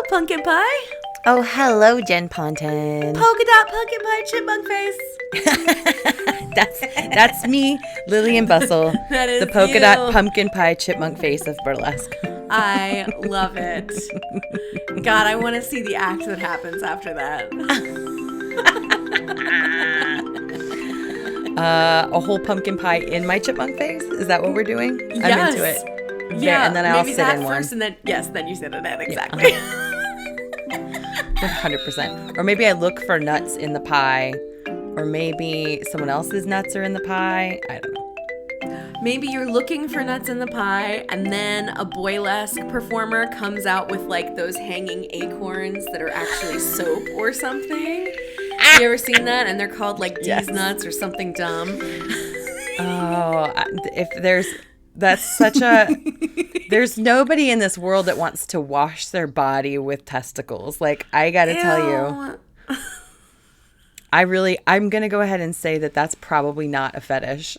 Hello, pumpkin pie. Oh, hello, Jen Ponton. Polka dot pumpkin pie chipmunk face. That's me, Lillian Bustle. That is the polka you. dot pumpkin pie chipmunk face of burlesque. I love it. God, I want to see the act that happens after that. A whole pumpkin pie in my chipmunk face? Is that what we're doing? Yes. I'm into it. Yeah, and then I'll maybe sit that in first, one. and then you sit in it, exactly. 100%. Or maybe I look for nuts in the pie, or maybe someone else's nuts are in the pie. I don't know. Maybe you're looking for nuts in the pie, and then a burlesque performer comes out with like those hanging acorns that are actually soap or something. You ever seen that? And they're called like D's nuts or something dumb. Oh, there's nobody in this world that wants to wash their body with testicles. Like, I gotta tell you, I'm gonna go ahead and say that that's probably not a fetish.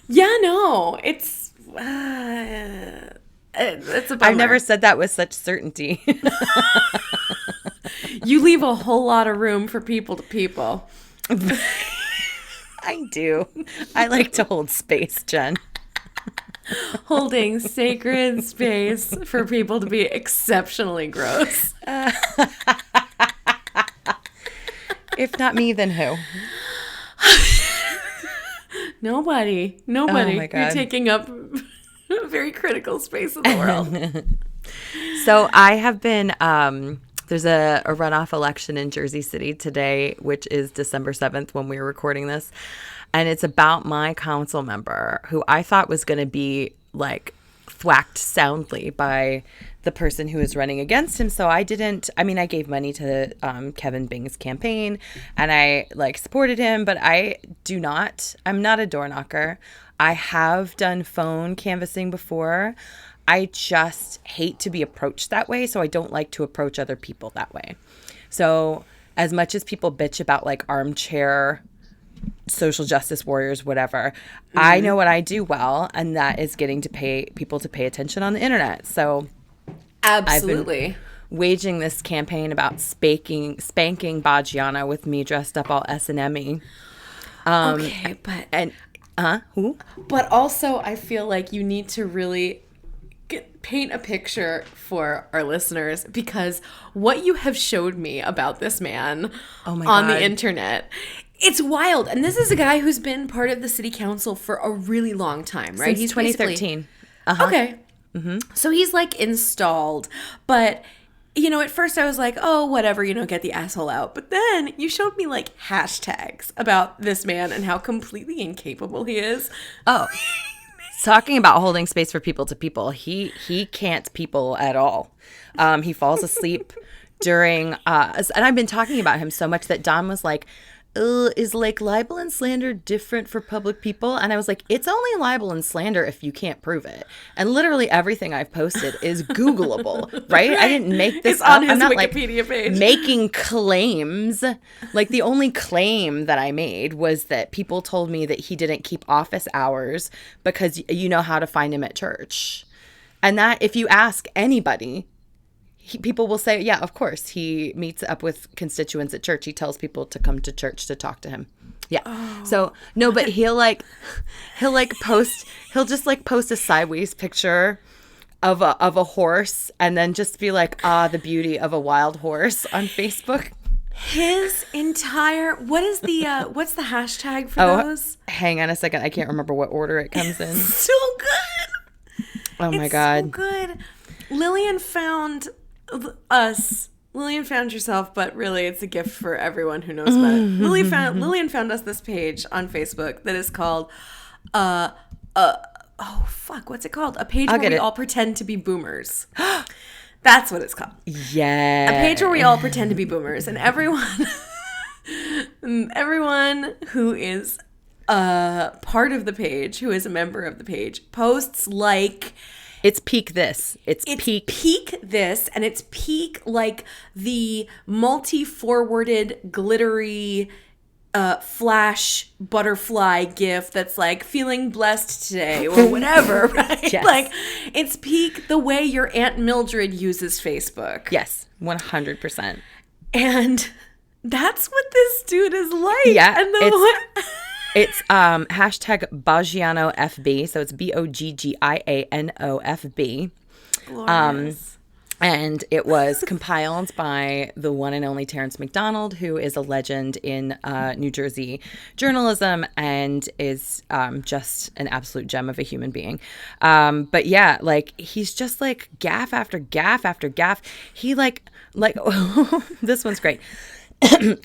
Yeah, no, it's a bummer. I've never said that with such certainty. You leave a whole lot of room for people to people. I do. I like to hold space, Jen. Holding sacred space for people to be exceptionally gross. If not me, then who? Nobody. Oh my God. You're taking up a very critical space in the world. So I have been, there's a runoff election in Jersey City today, which is December 7th when we were recording this. And it's about my council member who I thought was going to be like thwacked soundly by the person who is running against him. So I gave money to Kevin Bing's campaign and I like supported him, but I'm not a door knocker. I have done phone canvassing before. I just hate to be approached that way. So I don't like to approach other people that way. So as much as people bitch about like armchair social justice warriors, whatever, I know what I do well, and that is getting people to pay attention on the internet. So Absolutely. I've been waging this campaign about spanking Bagiana with me dressed up all S&M-y. Okay, but who? But also, I feel like you need to really paint a picture for our listeners, because what you have showed me about this man on the internet, it's wild. And this is a guy who's been part of the city council for a really long time, right? Since 2013. Okay. Mm-hmm. So he's like installed, but at first I was like, oh, whatever, get the asshole out. But then you showed me like hashtags about this man and how completely incapable he is. Oh, talking about holding space for people to people, he can't people at all. He falls asleep during, and I've been talking about him so much that Don was like, is like libel and slander different for public people? And I was like, it's only libel and slander if you can't prove it. And literally everything I've posted is Googleable, right? I didn't make this it's on his I'm not Wikipedia page. Making claims. Like the only claim that I made was that people told me that he didn't keep office hours because you know how to find him at church. And that if you ask anybody, people will say, yeah, of course. He meets up with constituents at church. He tells people to come to church to talk to him. Yeah. Oh. So no, but he'll just post a sideways picture of a horse and then just be like, the beauty of a wild horse on Facebook. His entire, what's the hashtag for those? Hang on a second. I can't remember what order it comes in. So good. Oh my God. So good. Lillian found us. Lillian found yourself, but really it's a gift for everyone who knows about it. Lillian found us this page on Facebook that is called what's it called? A page where we all pretend to be boomers. That's what it's called. Yeah. A page where we all pretend to be boomers, and everyone who is part of the page, who is a member of the page, posts like, it's peak this. It's peak this, and it's peak like the multi-forwarded, glittery flash butterfly gif that's like feeling blessed today or whatever, right? Yes. Like it's peak the way your Aunt Mildred uses Facebook. Yes, 100%. And that's what this dude is like. Yeah, And it's hashtag Boggiano FB, so it's Boggiano FB. Glorious. And it was compiled by the one and only Terrence McDonald, who is a legend in New Jersey journalism and is just an absolute gem of a human being. But yeah, like he's just like gaffe after gaffe after gaffe. He like this one's great.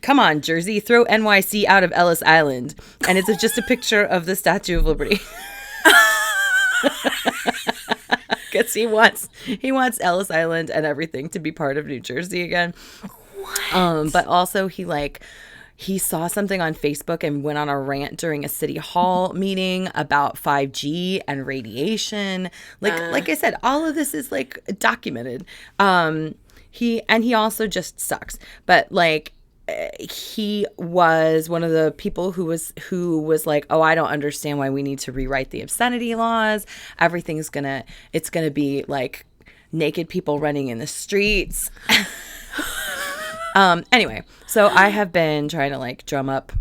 Come on, Jersey, throw NYC out of Ellis Island. And it's just a picture of the Statue of Liberty. Because he wants Ellis Island and everything to be part of New Jersey again. What? But also he saw something on Facebook and went on a rant during a city hall meeting about 5G and radiation. Like I said, all of this is like documented. He also just sucks. But like he was one of the people who was like, oh, I don't understand why we need to rewrite the obscenity laws. It's gonna be like naked people running in the streets. Anyway, so I have been trying to like drum up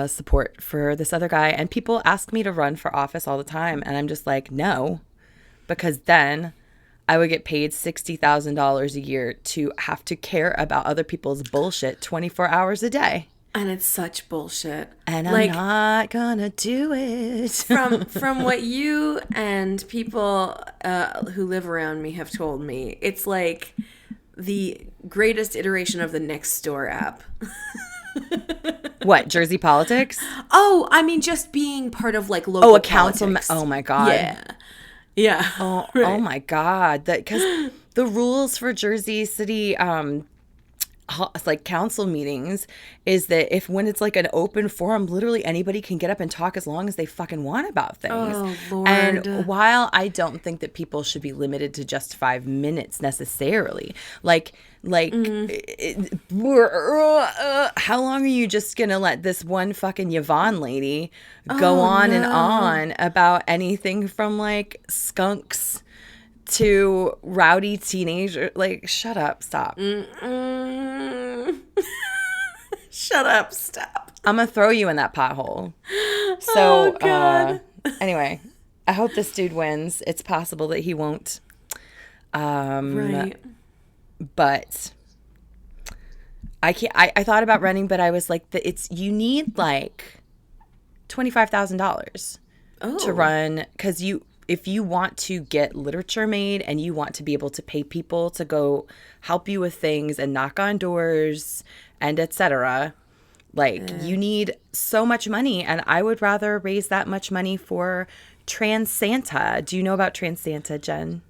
support for this other guy, and people ask me to run for office all the time, and I'm just like, no, because then I would get paid $60,000 a year to have to care about other people's bullshit 24 hours a day. And it's such bullshit. And I'm not gonna do it. From what you and people who live around me have told me, it's like the greatest iteration of the Nextdoor app. What, Jersey politics? Oh, I mean, just being part of like local politics. Oh my God. Yeah. Oh, right. Oh my God. Because the rules for Jersey City, like council meetings, is that when it's like an open forum, literally anybody can get up and talk as long as they fucking want about things. Oh, Lord. And while I don't think that people should be limited to just 5 minutes necessarily, how long are you just gonna let this one fucking Yvonne lady go on and on about anything from like skunks to rowdy teenager? Like, shut up, stop. Shut up, stop. I'm gonna throw you in that pothole. So, oh, God. Anyway, I hope this dude wins. It's possible that he won't. Right. But I can't. I thought about running, but I was like, you need like $25,000 to run, because if you want to get literature made and you want to be able to pay people to go help you with things and knock on doors and etc., like you need so much money, and I would rather raise that much money for Trans Santa. Do you know about Trans Santa, Jen?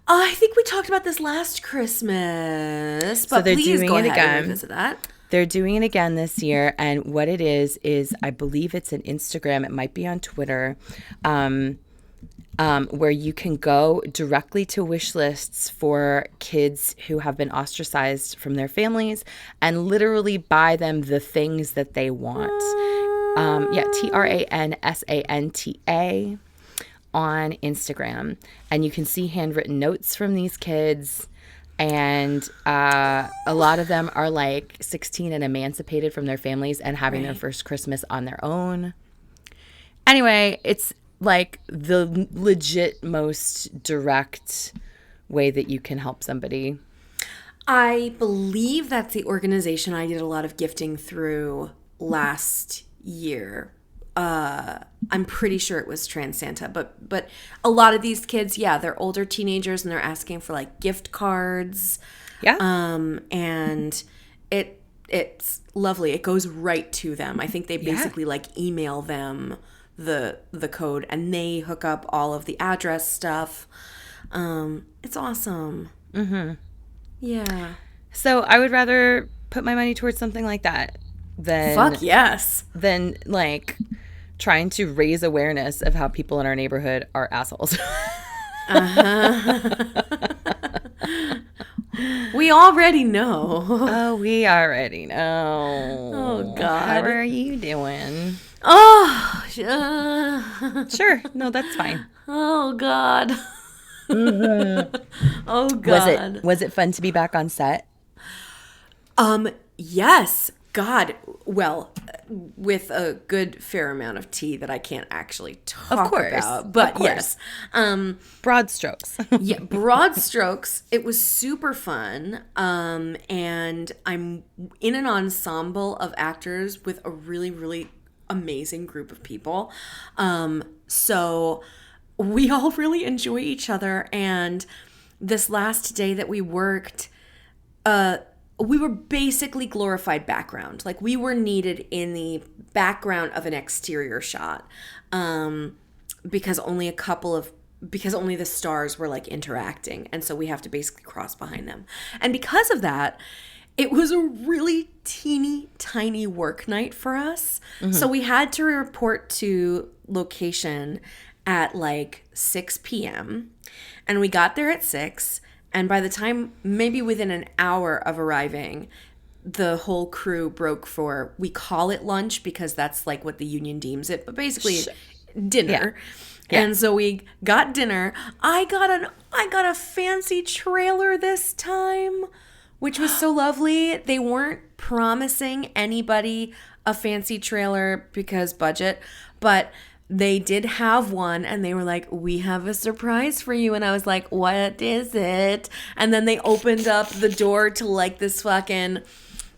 I think we talked about this last Christmas, but so they're please doing go it ahead again. and revisit that. They're doing it again this year, and what it is I believe it's an Instagram. It might be on Twitter, where you can go directly to wish lists for kids who have been ostracized from their families and literally buy them the things that they want. TRANSANTA on Instagram, and you can see handwritten notes from these kids, and a lot of them are like 16 and emancipated from their families and having their first Christmas on their own. Anyway, it's like the legit most direct way that you can help somebody. I believe that's the organization I did a lot of gifting through last year. I'm pretty sure it was Trans Santa, but a lot of these kids, they're older teenagers and they're asking for like gift cards. Yeah. And it's lovely. It goes right to them. I think they basically like email them the code and they hook up all of the address stuff. It's awesome. Mm-hmm. Yeah. So I would rather put my money towards something like that than fuck yes. Than like trying to raise awareness of how people in our neighborhood are assholes. We already know. Oh, we already know. Oh, God. How are you doing? Oh, Sure. No, that's fine. Oh, God. Oh, God. Was it fun to be back on set? Yes. God. Well, with a good fair amount of tea that I can't actually talk about. But yes. Broad strokes. Yeah, broad strokes. It was super fun. And I'm in an ensemble of actors with a really, really amazing group of people. So we all really enjoy each other. And this last day that we worked, we were basically glorified background. Like, we were needed in the background of an exterior shot, because only the stars were like interacting, and so we have to basically cross behind them. And because of that, it was a really teeny tiny work night for us. Mm-hmm. So we had to report to location at like 6 p.m. and we got there at 6. And by the time, maybe within an hour of arriving, the whole crew broke for, we call it lunch because that's like what the union deems it, but basically dinner. Yeah. And so we got dinner. I got a fancy trailer this time, which was so lovely. They weren't promising anybody a fancy trailer because budget, but they did have one, and they were like, we have a surprise for you. And I was like, what is it? And then they opened up the door to like this fucking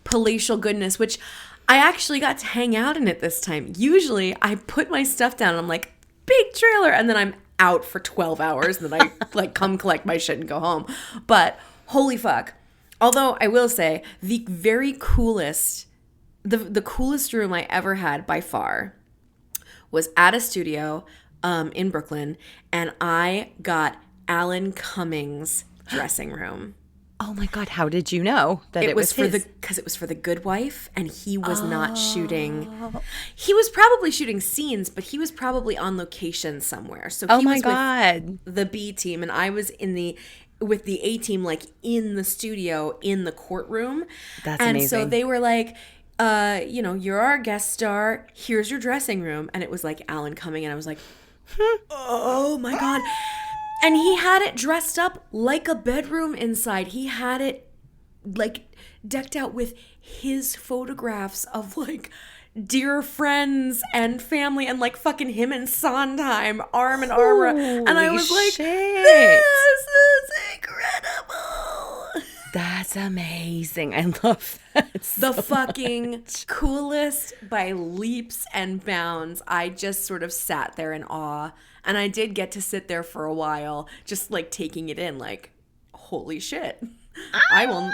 palatial goodness, which I actually got to hang out in it this time. Usually I put my stuff down and I'm like, big trailer, and then I'm out for 12 hours and then I like come collect my shit and go home. But holy fuck. Although I will say the very coolest, the coolest room I ever had by far was at a studio in Brooklyn, and I got Alan Cummings' dressing room. Oh my God, how did you know that it was his? Because it was for The Good Wife, and he was not shooting. He was probably shooting scenes, but he was probably on location somewhere. So he was with the B team, and I was with the A team, like in the studio, in the courtroom. That's amazing. And so they were like, you're our guest star. Here's your dressing room. And it was like Alan Cumming. And I was like, oh my God. And he had it dressed up like a bedroom inside. He had it like decked out with his photographs of like dear friends and family and like fucking him and Sondheim arm in arm. And I was like, this is incredible. That's amazing. I love that. The fucking coolest by leaps and bounds. I just sort of sat there in awe. And I did get to sit there for a while, just like taking it in, like, holy shit. I will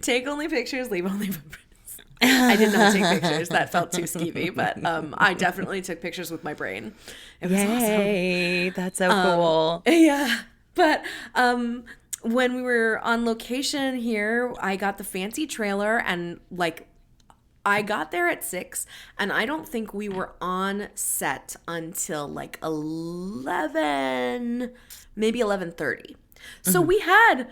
take only pictures, leave only footprints. I did not take pictures. That felt too skeevy, but I definitely took pictures with my brain. It was Yay, awesome. That's so cool. Yeah. But when we were on location here, I got the fancy trailer, and like I got there at 6, and I don't think we were on set until like 11, maybe 11:30. So we had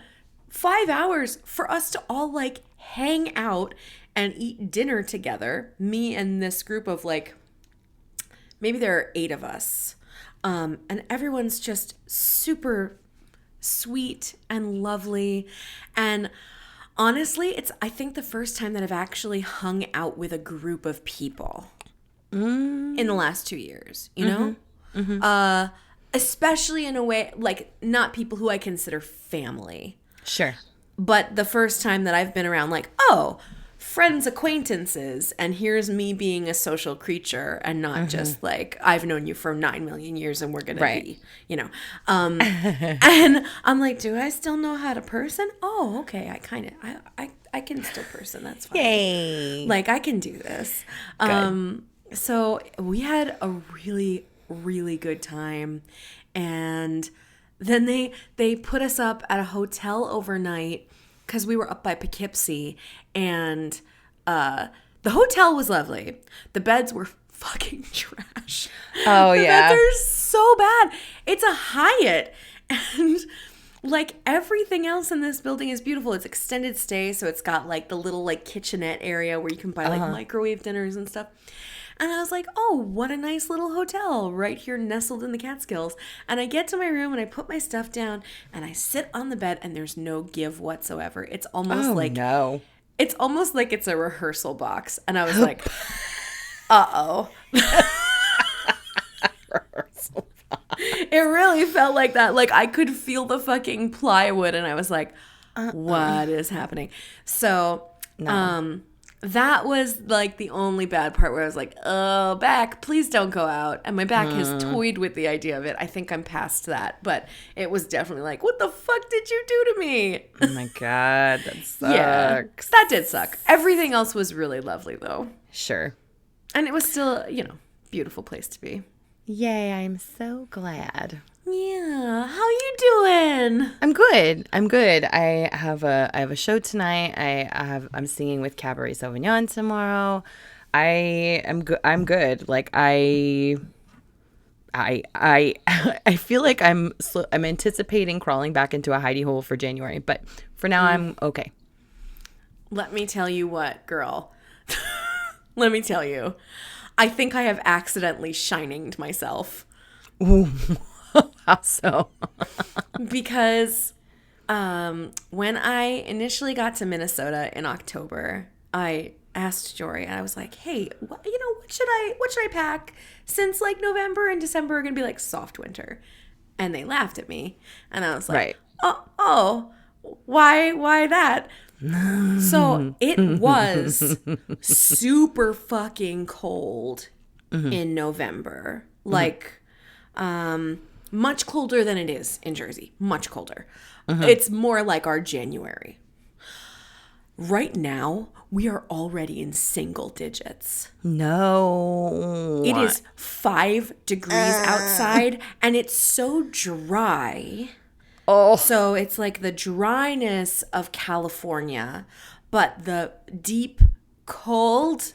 5 hours for us to all like hang out and eat dinner together. Me and this group of like, maybe there are 8 of us. And everyone's just super sweet and lovely. And honestly, it's, I think, the first time that I've actually hung out with a group of people in the last 2 years, you know? Mm-hmm. Especially in a way, like, not people who I consider family. Sure. But the first time that I've been around, like, oh, friends, acquaintances, and here's me being a social creature and not just like, I've known you for 9 million years and we're going to be, you know. And I'm like, do I still know how to person? Oh, okay. I can still person. That's fine. Yay. Like, I can do this. So we had a really, really good time. And then they put us up at a hotel overnight because we were up by Poughkeepsie, and the hotel was lovely. The beds were fucking trash. Oh, the yeah. beds are so bad. It's a Hyatt, and like everything else in this building is beautiful. It's extended stay, so it's got like the little like kitchenette area where you can buy like microwave dinners and stuff. And I was like, oh, what a nice little hotel right here nestled in the Catskills. And I get to my room and I put my stuff down and I sit on the bed and there's no give whatsoever. It's almost it's almost like it's a rehearsal box. And I was like, uh-oh. Rehearsal. It really felt like that. Like I could feel the fucking plywood and I was like, what is happening? So, that was like the only bad part where I was like, oh, back, please don't go out. And my back has toyed with the idea of it. I think I'm past that. But it was definitely like, what the fuck did you do to me? Oh my God, that sucks. Yeah, that did suck. Everything else was really lovely though. Sure. And it was still, beautiful place to be. Yay, I'm so glad. Yeah, how you doing? I'm good. I have a show tonight. I'm singing with Cabaret Sauvignon tomorrow. I'm good. Like I feel like I'm anticipating crawling back into a hidey hole for January, but for now I'm okay. Let me tell you what, girl. Let me tell you. I think I have accidentally shininged myself. Ooh. How so? Because when I initially got to Minnesota in October, I asked Jory and I was like, hey, what should I pack since like November and December are going to be like soft winter? And they laughed at me. And I was like, oh, why that? So it was super fucking cold in November. Like, much colder than it is in Jersey. Much colder. It's more like our January. Right now, we are already in single digits. No. It is 5 degrees outside, and it's so dry. Oh. So it's like the dryness of California, but the deep cold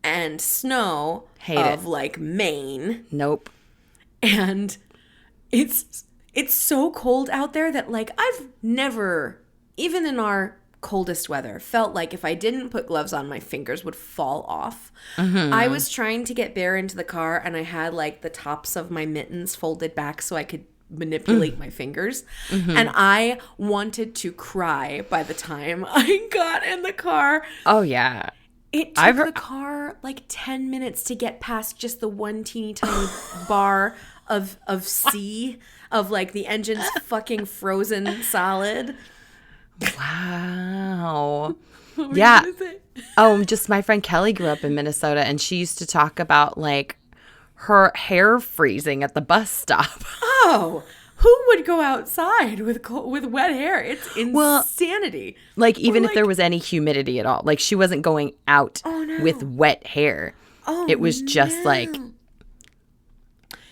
and snow of like Maine. Nope. And it's so cold out there that like I've never, even in our coldest weather, felt like if I didn't put gloves on, my fingers would fall off. I was trying to get Bear into the car and I had like the tops of my mittens folded back so I could manipulate my fingers. And I wanted to cry by the time I got in the car. Oh, yeah. It took the car like 10 minutes to get past just the one teeny tiny bar of C, of like the engine's fucking frozen solid. Wow. Yeah. Oh, just my friend Kelly grew up in Minnesota and she used to talk about like her hair freezing at the bus stop. Oh, who would go outside with wet hair? It's insanity. Like even if there was any humidity at all. Like she wasn't going out with wet hair. It was just like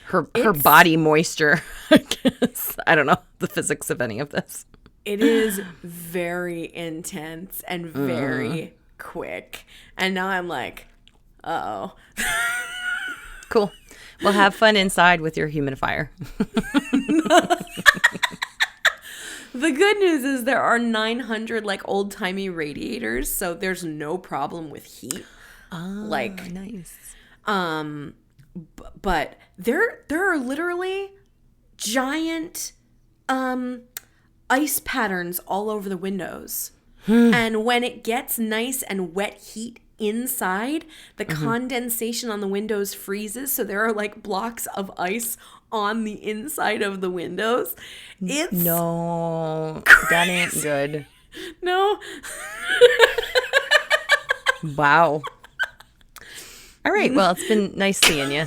her body moisture. I guess. I don't know the physics of any of this. It is very intense and very quick. And now I'm like, uh-oh. Cool. Well, have fun inside with your humidifier. The good news is there are 900 like old-timey radiators, so there's no problem with heat. Oh, like nice. But there are literally giant ice patterns all over the windows. And when it gets nice and wet heat inside, the condensation on the windows freezes, so there are like blocks of ice on the inside of the windows. It's crazy. That ain't good. No. Wow. All right, well, it's been nice seeing you.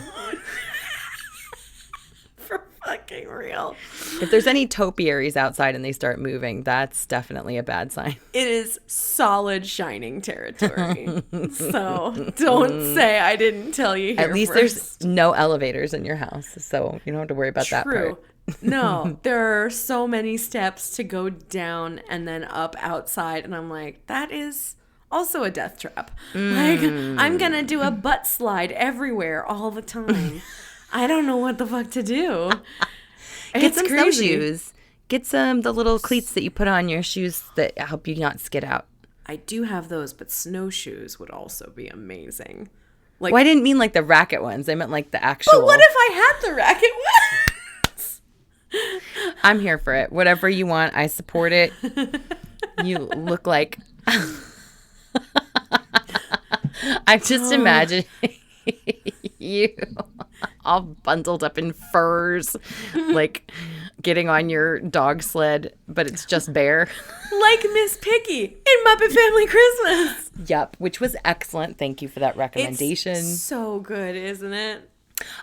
For fucking real. If there's any topiaries outside and they start moving, that's definitely a bad sign. It is solid shining territory. So don't say I didn't tell you here. At least there's no elevators in your house, so you don't have to worry about that part. No, there are so many steps to go down and then up outside, and I'm like, that is also a death trap. Like, I'm gonna do a butt slide everywhere all the time. I don't know what the fuck to do. Get some snowshoes. Get the little cleats that you put on your shoes that help you not skid out. I do have those, but snowshoes would also be amazing. Like, well, I didn't mean like the racket ones. I meant like the actual. But what if I had the racket ones? I'm here for it. Whatever you want, I support it. You look like. I'm just imagining you all bundled up in furs, like getting on your dog sled, but it's just Bear. Like Miss Piggy in Muppet Family Christmas. Yep, which was excellent. Thank you for that recommendation. It's so good, isn't it?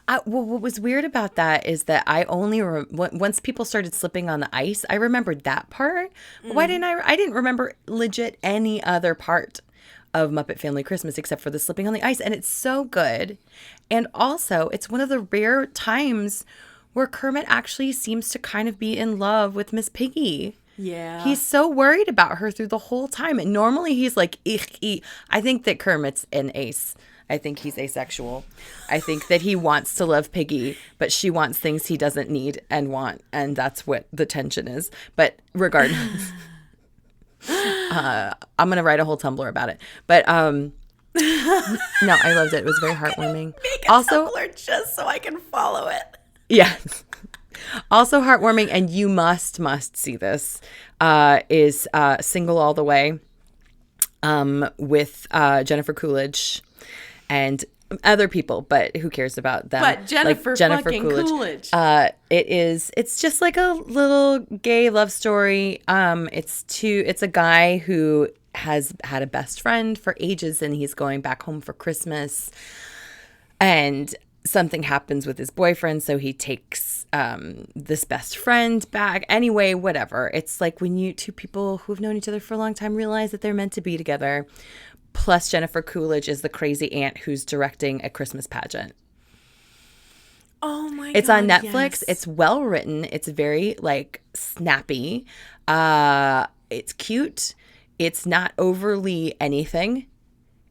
Well, what was weird about that is that I only once people started slipping on the ice, I remembered that part. But why didn't I didn't remember legit any other part of Muppet Family Christmas except for the slipping on the ice, and it's so good. And also, it's one of the rare times where Kermit actually seems to kind of be in love with Miss Piggy. Yeah. He's so worried about her through the whole time. And normally he's like, I think that Kermit's an ace. I think he's asexual. I think that he wants to love Piggy, but she wants things he doesn't need and want. And that's what the tension is. But regardless, I'm going to write a whole Tumblr about it. But no, I loved it. It was very heartwarming. Make a Tumblr just so I can follow it. Yes. Also heartwarming, and you must see this, is Single All the Way with Jennifer Coolidge and other people, but who cares about them? But Jennifer fucking Coolidge. It's just like a little gay love story. It's a guy who has had a best friend for ages, and he's going back home for Christmas, and something happens with his boyfriend, so he takes this best friend back. Anyway, whatever. It's like when two people who have known each other for a long time realize that they're meant to be together. Plus, Jennifer Coolidge is the crazy aunt who's directing a Christmas pageant. Oh my God. It's on Netflix. Yes. It's well written. It's very like snappy. It's cute. It's not overly anything.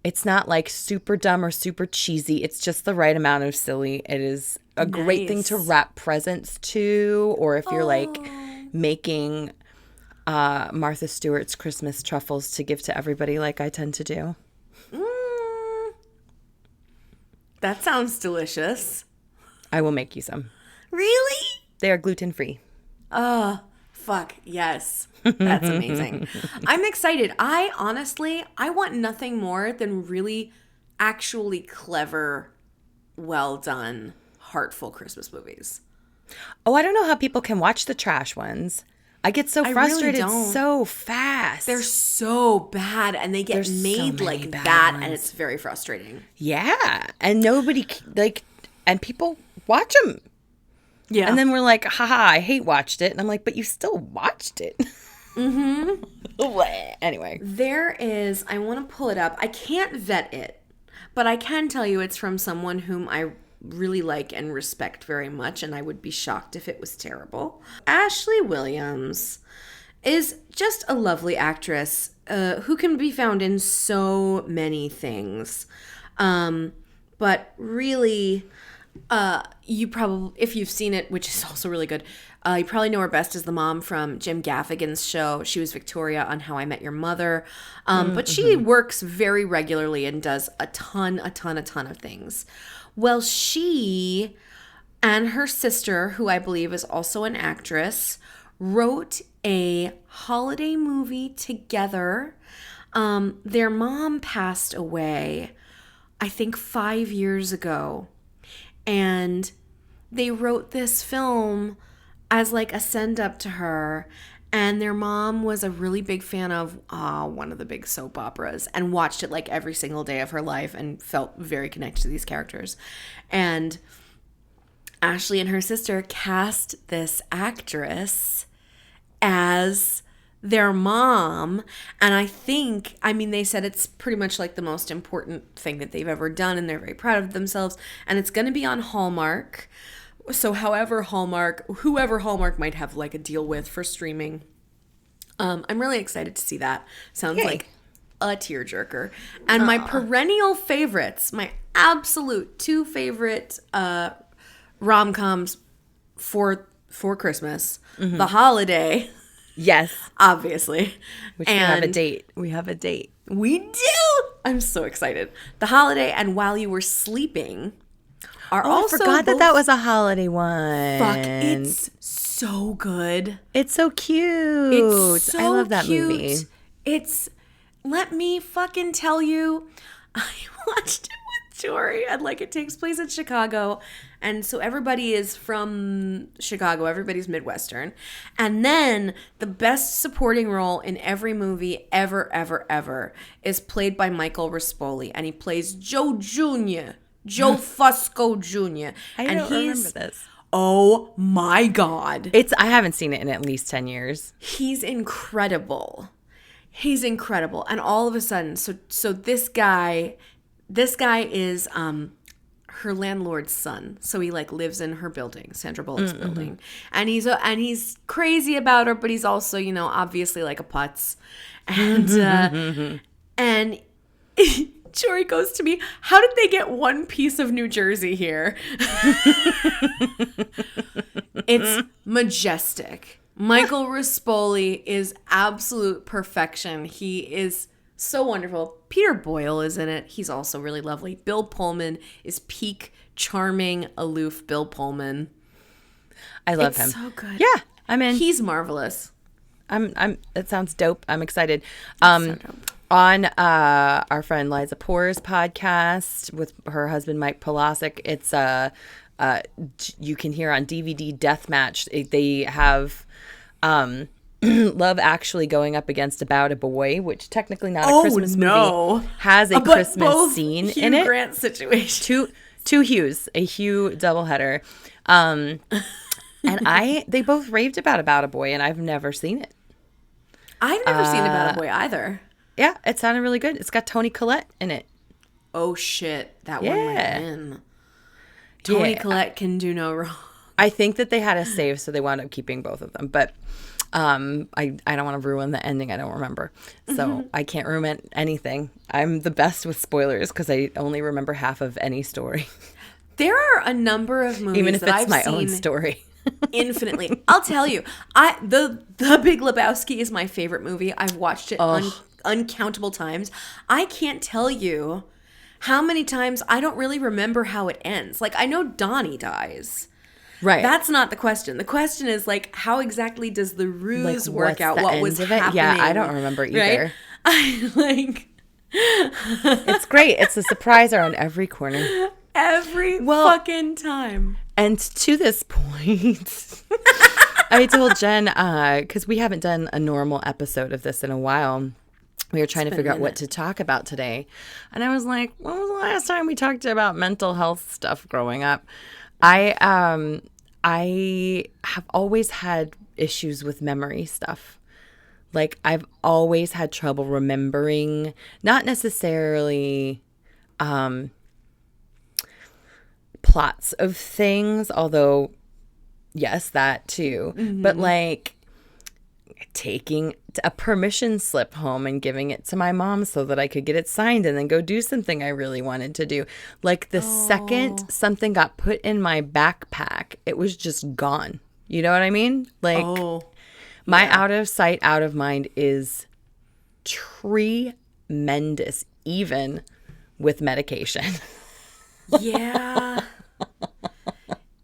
It's not like super dumb or super cheesy. It's just the right amount of silly. It is a great thing to wrap presents to, or if you're like making Martha Stewart's Christmas truffles to give to everybody like I tend to do. That sounds delicious. I will make you some. Really? They are gluten-free. Fuck, yes. That's amazing. I'm excited. I want nothing more than really actually clever, well done, heartful Christmas movies. Oh, I don't know how people can watch the trash ones. I get so frustrated so fast. They're so bad, and they get made like that, ones. And it's very frustrating. Yeah, and nobody and people watch them. Yeah, and then we're like, haha, I hate watched it, and I'm like, but you still watched it. Mm-hmm. Anyway, I want to pull it up. I can't vet it, but I can tell you it's from someone whom I really like and respect very much, and I would be shocked if it was terrible. Ashley Williams is just a lovely actress who can be found in so many things. But really, you probably, if you've seen it, which is also really good, you probably know her best as the mom from Jim Gaffigan's show. She was Victoria on How I Met Your Mother. But she works very regularly and does a ton of things. Well, she and her sister, who I believe is also an actress, wrote a holiday movie together. Their mom passed away, I think 5 years ago. And they wrote this film as like a send up to her. And their mom was a really big fan of one of the big soap operas and watched it like every single day of her life and felt very connected to these characters. And Ashley and her sister cast this actress as their mom. And they said it's pretty much like the most important thing that they've ever done, and they're very proud of themselves. And it's going to be on Hallmark. So whoever Hallmark might have like a deal with for streaming, I'm really excited to see that. Sounds like a tearjerker. And my perennial favorites, my absolute two favorite rom-coms for for Christmas, the holiday. Yes. Obviously. Which we have a date. We have a date. We do. I'm so excited. The holiday and While You Were Sleeping are also I forgot that was a holiday one. Fuck, it's so good. It's so cute. It's so I love that cute. movie. Let me fucking tell you, I watched it with Jory, and like it takes place in Chicago, and so everybody is from Chicago, everybody's Midwestern, and then the best supporting role in every movie ever is played by Michael Rispoli, and he plays Joe Jr., Joe Fusco Jr. I don't remember this. Oh my God. I haven't seen it in at least 10 years. He's incredible. He's incredible. And all of a sudden, so this guy is her landlord's son. So he like lives in her building, Sandra Bullock's building. And he's crazy about her, but he's also, obviously like a putz. And and Jory goes to me, how did they get one piece of New Jersey here? It's majestic. Michael Rispoli is absolute perfection. He is so wonderful. Peter Boyle is in it. He's also really lovely. Bill Pullman is peak, charming, aloof Bill Pullman. I love him. It's so good. Yeah, I'm in. He's marvelous. It sounds dope. I'm excited. So dope. On our friend Liza Poor's podcast with her husband Mike Polasic, it's you can hear on DVD Deathmatch. They have Love Actually going up against About a Boy, which technically not a Christmas movie, has a Christmas scene Hugh in it. Grant situation. Two Hughs, a Hugh doubleheader. And they both raved about a Boy, and I've never seen it. I've never seen About a Boy either. Yeah, it sounded really good. It's got Toni Collette in it. Oh shit, that one might win. Toni Collette can do no wrong. I think that they had a save, so they wound up keeping both of them. But I don't want to ruin the ending. I don't remember. So I can't ruin anything. I'm the best with spoilers because I only remember half of any story. There are a number of movies even if that it's I've my seen own story. Infinitely. I'll tell you, the Big Lebowski is my favorite movie. I've watched it uncountable times. I can't tell you how many times I don't really remember how it ends. Like, I know Donnie dies. Right. That's not the question. The question is, like, how exactly does the ruse work out? What was happening? Yeah, I don't remember either. Right? It's great. It's a surprise around every corner. Every fucking time. And to this point, I told Jen, because we haven't done a normal episode of this in a while. We were trying to figure out what to talk about today. And I was like, when was the last time we talked about mental health stuff growing up? I have always had issues with memory stuff. Like, I've always had trouble remembering, not necessarily plots of things, although, yes, that too. But, like, taking a permission slip home and giving it to my mom so that I could get it signed and then go do something I really wanted to do. Like, the second something got put in my backpack, it was just gone. You know what I mean? Like, my out of sight, out of mind is tremendous, even with medication. Yeah.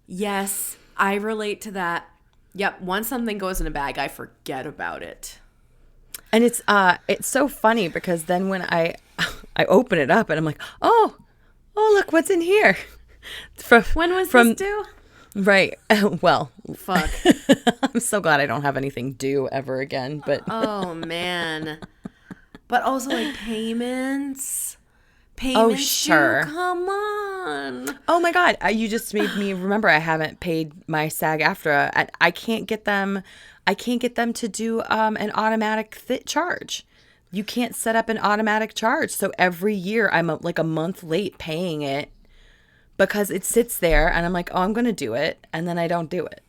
Yes, I relate to that. Yep, once something goes in a bag, I forget about it. And it's so funny because then when I open it up and I'm like, oh, look what's in here. When was this due? Right. Well, fuck. I'm so glad I don't have anything due ever again. But oh man. But also like payments. Oh sure. Due, come on. Oh my God. You just made me remember I haven't paid my SAG-AFTRA, and I can't get them to do an automatic charge. You can't set up an automatic charge. So every year I'm like a month late paying it because it sits there and I'm like, oh, I'm going to do it. And then I don't do it.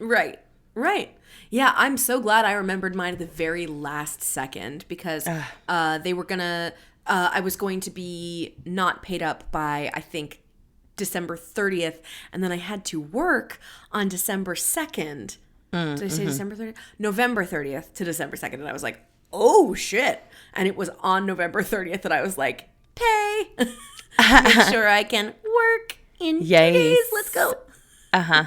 Right. Yeah, I'm so glad I remembered mine at the very last second because they were going to, I was going to be not paid up by, I think, December 30th, and then I had to work on December 2nd. Did I say December 30th? November 30th to December 2nd. And I was like, oh, shit. And it was on November 30th that I was like, pay. Make sure I can work in 2 days. Let's go. Uh-huh.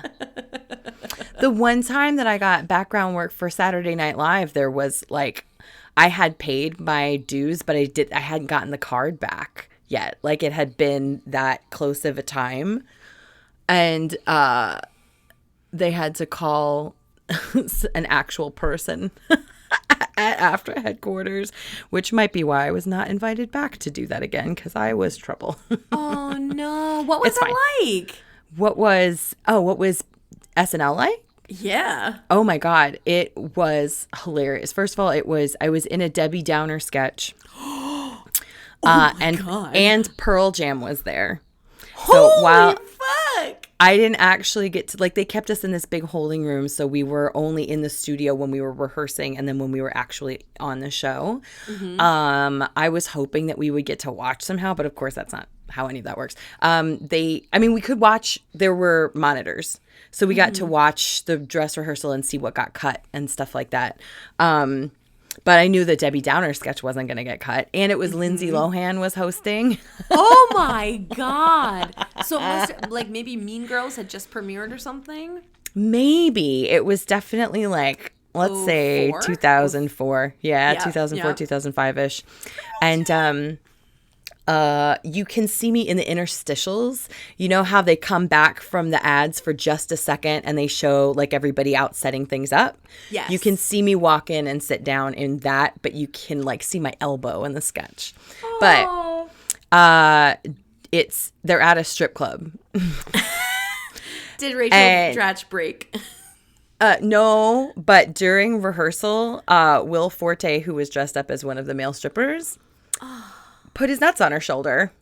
The one time that I got background work for Saturday Night Live, there was like, I had paid my dues, but I hadn't gotten the card back yet. Like, it had been that close of a time. And they had to call an actual person at after headquarters, which might be why I was not invited back to do that again, because I was trouble. Oh, no. What was it like? What was SNL like? Yeah. Oh my God. It was hilarious. First of all, I was in a Debbie Downer sketch. And Pearl Jam was there. So Holy fuck. I didn't actually get to, like, they kept us in this big holding room, so we were only in the studio when we were rehearsing, and then when we were actually on the show. I was hoping that we would get to watch somehow, but of course that's not how any of that works. We could watch, there were monitors, so we got to watch the dress rehearsal and see what got cut and stuff like that. But I knew the Debbie Downer sketch wasn't going to get cut. And it was Lindsay Lohan was hosting. Oh, my God. So it must, like, maybe Mean Girls had just premiered or something? Maybe. It was definitely like, let's say 2004. Yeah, 2004, 2005-ish. And you can see me in the interstitials. You know how they come back from the ads for just a second and they show like everybody out setting things up? Yes. You can see me walk in and sit down in that, but you can like see my elbow in the sketch. Oh. But they're at a strip club. Did Rachel Dratch break? No, but during rehearsal, Will Forte, who was dressed up as one of the male strippers, put his nuts on her shoulder.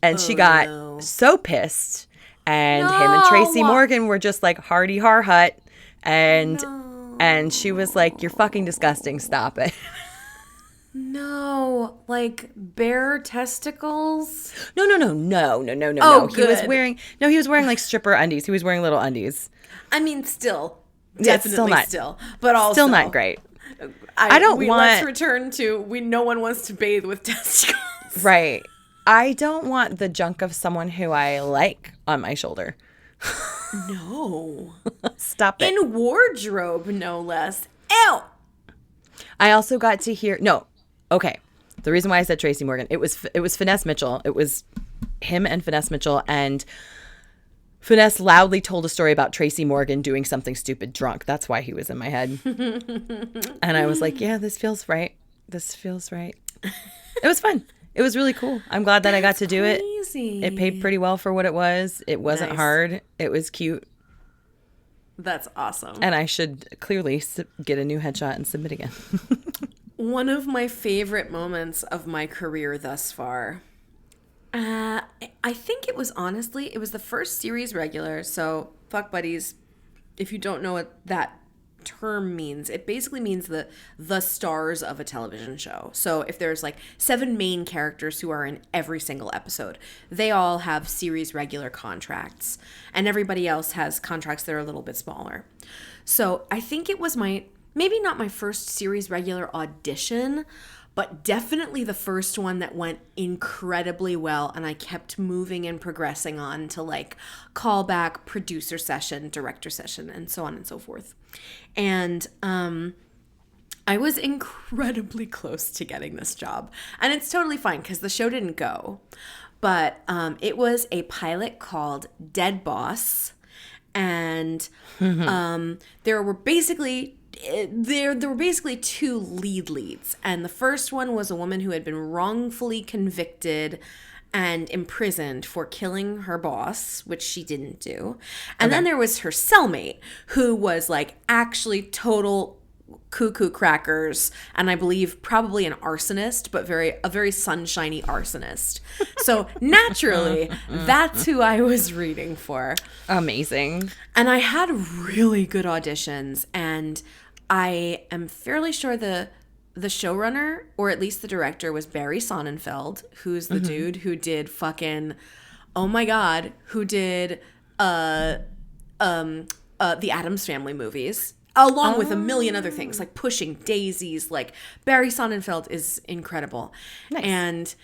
And she got so pissed. And him and Tracy Morgan were just like hardy har hut. And she was like, "You're fucking disgusting. Stop it." No, like bare testicles? No. Oh, He was wearing like stripper undies. He was wearing little undies. I mean, still. Definitely still. But also. Still not great. Let's return to, no one wants to bathe with testicles. Right. I don't want the junk of someone who I like on my shoulder. No. Stop it. In wardrobe, no less. Ew. I also got to hear, okay. The reason why I said Tracy Morgan, it was Finesse Mitchell. It was him and Finesse Mitchell, and Finesse loudly told a story about Tracy Morgan doing something stupid drunk. That's why he was in my head. And I was like, yeah, this feels right. It was fun. It was really cool. I'm glad that I got to do it. It paid pretty well for what it was. It wasn't hard. It was cute. That's awesome. And I should clearly get a new headshot and submit again. One of my favorite moments of my career thus far. I think it was the first series regular. So, fuck buddies, if you don't know what that term means, it basically means the stars of a television show. So if there's like 7 main characters who are in every single episode, they all have series regular contracts, and everybody else has contracts that are a little bit smaller. So I think it was maybe not my first series regular audition, but definitely the first one that went incredibly well, and I kept moving and progressing on to like callback, producer session, director session, and so on and so forth. And I was incredibly close to getting this job. And it's totally fine because the show didn't go. But it was a pilot called Dead Boss. And there were basically 2 leads. And the first one was a woman who had been wrongfully convicted and imprisoned for killing her boss, which she didn't do. And then there was her cellmate, who was like actually total cuckoo crackers, and I believe probably an arsonist, but a very sunshiny arsonist. So naturally, that's who I was reading for. Amazing. And I had really good auditions, and I am fairly sure the showrunner, or at least the director, was Barry Sonnenfeld, who's the dude who did fucking oh my God, who did the Addams Family movies, along with a million other things, like Pushing Daisies, like Barry Sonnenfeld is incredible. Nice. And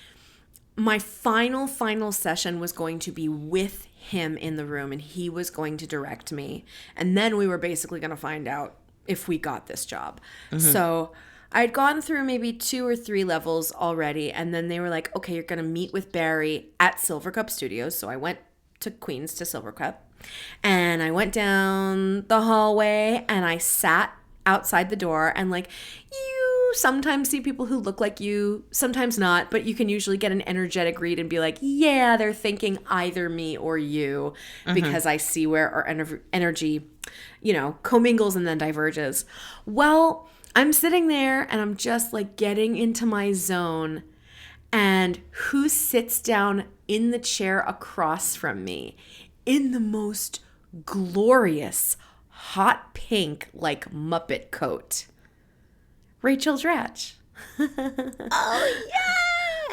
my final session was going to be with him in the room, and he was going to direct me. And then we were basically going to find out if we got this job. Mm-hmm. So I'd gone through maybe 2 or 3 levels already, and then they were like, okay, you're going to meet with Barry at Silvercup Studios. So I went to Queens to Silvercup, and I went down the hallway, and I sat outside the door, and like, you sometimes see people who look like you, sometimes not, but you can usually get an energetic read and be like, yeah, they're thinking either me or you, because I see where our energy, commingles and then diverges. Well, I'm sitting there and I'm just like getting into my zone, and who sits down in the chair across from me in the most glorious hot pink, like Muppet coat? Rachel Dratch. Oh,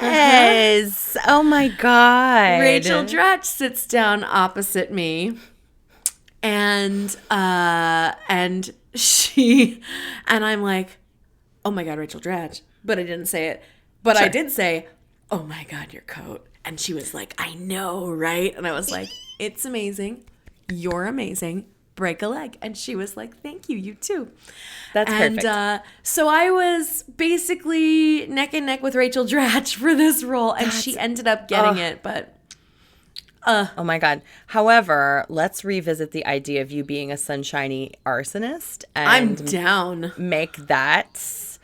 yes. Oh, my God. Rachel Dratch sits down opposite me, and she, and I'm like, oh, my God, Rachel Dratch. But I didn't say it. But sure. I did say, oh, my God, your coat. And she was like, I know, right? And I was like, it's amazing. You're amazing. Break a leg. And she was like, thank you, you too. That's perfect. And so I was basically neck and neck with Rachel Dratch for this role, and she ended up getting it, but oh my God. However, let's revisit the idea of you being a sunshiny arsonist, and I'm down. Make that,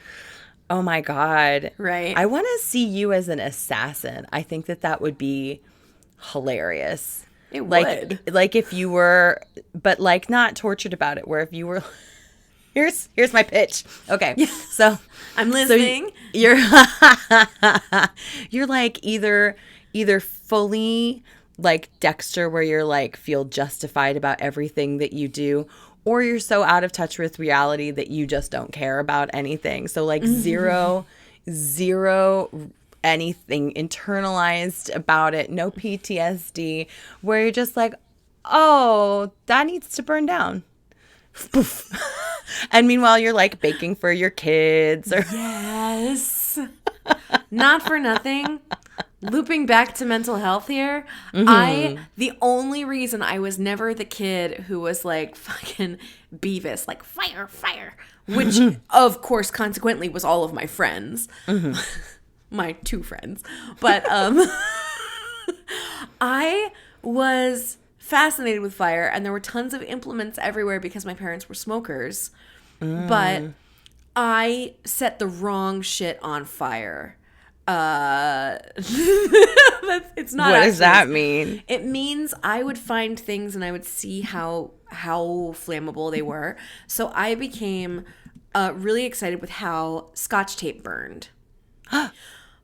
oh my God. Right. I want to see you as an assassin. I think that would be hilarious. It would. Like if you were, but like not tortured about it, where if you were, here's my pitch. Okay. Yeah. So I'm listening. So you're like either fully like Dexter, where you're like feel justified about everything that you do, or you're so out of touch with reality that you just don't care about anything. So like zero anything internalized about it, no PTSD, where you're just like, oh, that needs to burn down. And meanwhile, you're like baking for your kids. Yes. Not for nothing. Looping back to mental health here, the only reason I was never the kid who was like fucking Beavis, like fire, which of course consequently was all of my friends. My 2 friends. But I was fascinated with fire, and there were tons of implements everywhere because my parents were smokers. But I set the wrong shit on fire. It's not. What does that mean? It means I would find things and I would see how flammable they were. So I became really excited with how Scotch tape burned.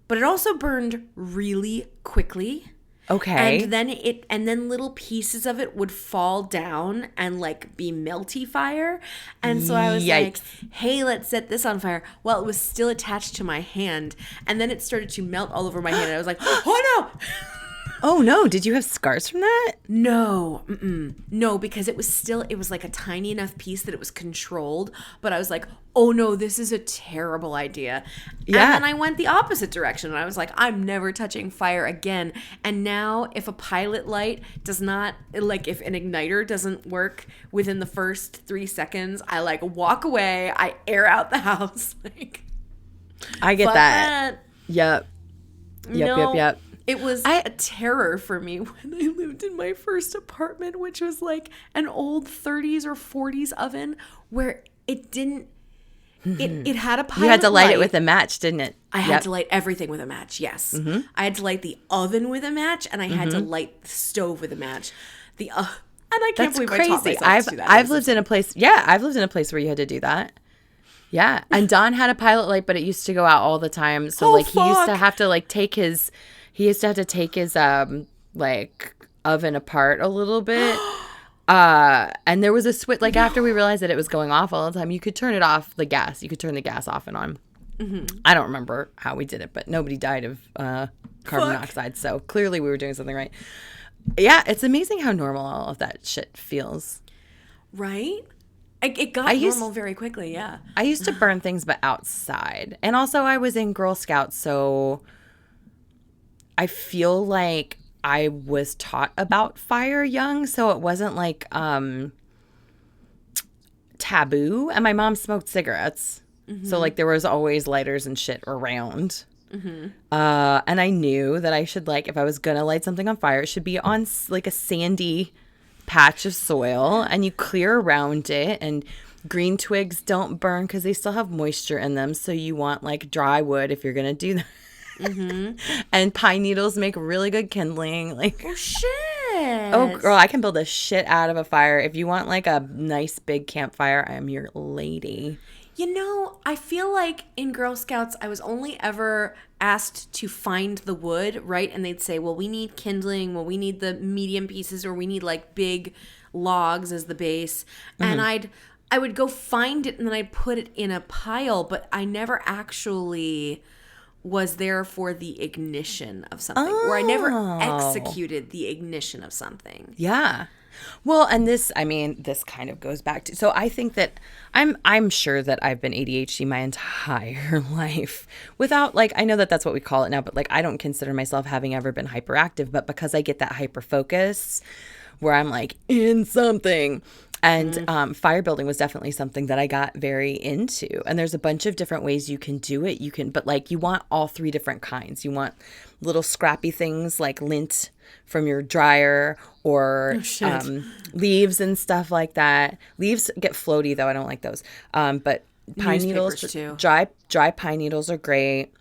But it also burned really quickly. Okay. And then little pieces of it would fall down and like be melty fire. And so I was like, hey, let's set this on fire. Well, it was still attached to my hand. And then it started to melt all over my hand. And I was like, oh no. Oh no, did you have scars from that? No. No, because it was like a tiny enough piece that it was controlled. But I was like, oh no, this is a terrible idea. Yeah. And then I went the opposite direction. And I was like, I'm never touching fire again. And now if a pilot light does not, like if an igniter doesn't work within the first 3 seconds, I like walk away. I air out the house. Like, I get that. Yep. Yep. It was a terror for me when I lived in my first apartment, which was like an old 30s or 40s oven where it didn't, it had a pilot light. You had to light it with a match, didn't it? I had to light everything with a match, yes. I had to light the oven with a match, and I had to light the stove with a match. And I can't believe crazy. I taught myself to do that. I've lived in a place where you had to do that. Yeah. And Don had a pilot light, but it used to go out all the time. So he used to have to like take his like oven apart a little bit. And there was a switch, like after we realized that it was going off all the time, you could turn it off, the gas. You could turn the gas off and on. I don't remember how we did it, but nobody died of carbon monoxide. So clearly we were doing something right. Yeah, it's amazing how normal all of that shit feels. Right? It got normal very quickly, yeah. I used to burn things, but outside. And also I was in Girl Scouts, so I feel like I was taught about fire young, so it wasn't like taboo. And my mom smoked cigarettes. Mm-hmm. So like there was always lighters and shit around. Mm-hmm. And I knew that I should, like, if I was going to light something on fire, it should be on like a sandy patch of soil, and you clear around it, and green twigs don't burn because they still have moisture in them. So you want like dry wood if you're going to do that. Mm-hmm. And pine needles make really good kindling. Like, oh shit! Oh girl, I can build a shit out of a fire. If you want like a nice big campfire, I am your lady. You know, I feel like in Girl Scouts, I was only ever asked to find the wood, right? And they'd say, well, we need kindling, well, we need the medium pieces, or we need like big logs as the base. Mm-hmm. And I would go find it, and then I'd put it in a pile, but I never actually was there for the ignition of something, or I never executed the ignition of something. Yeah. Well, and this kind of goes back to, so I think that I'm sure that I've been ADHD my entire life without, like, I know that that's what we call it now, but like, I don't consider myself having ever been hyperactive, but because I get that hyper focus where I'm like in something. And fire building was definitely something that I got very into. And there's a bunch of different ways you can do it. But like, you want all three different kinds. You want little scrappy things like lint from your dryer, or leaves and stuff like that. Leaves get floaty though. I don't like those. But pine needles, too. Dry pine needles are great.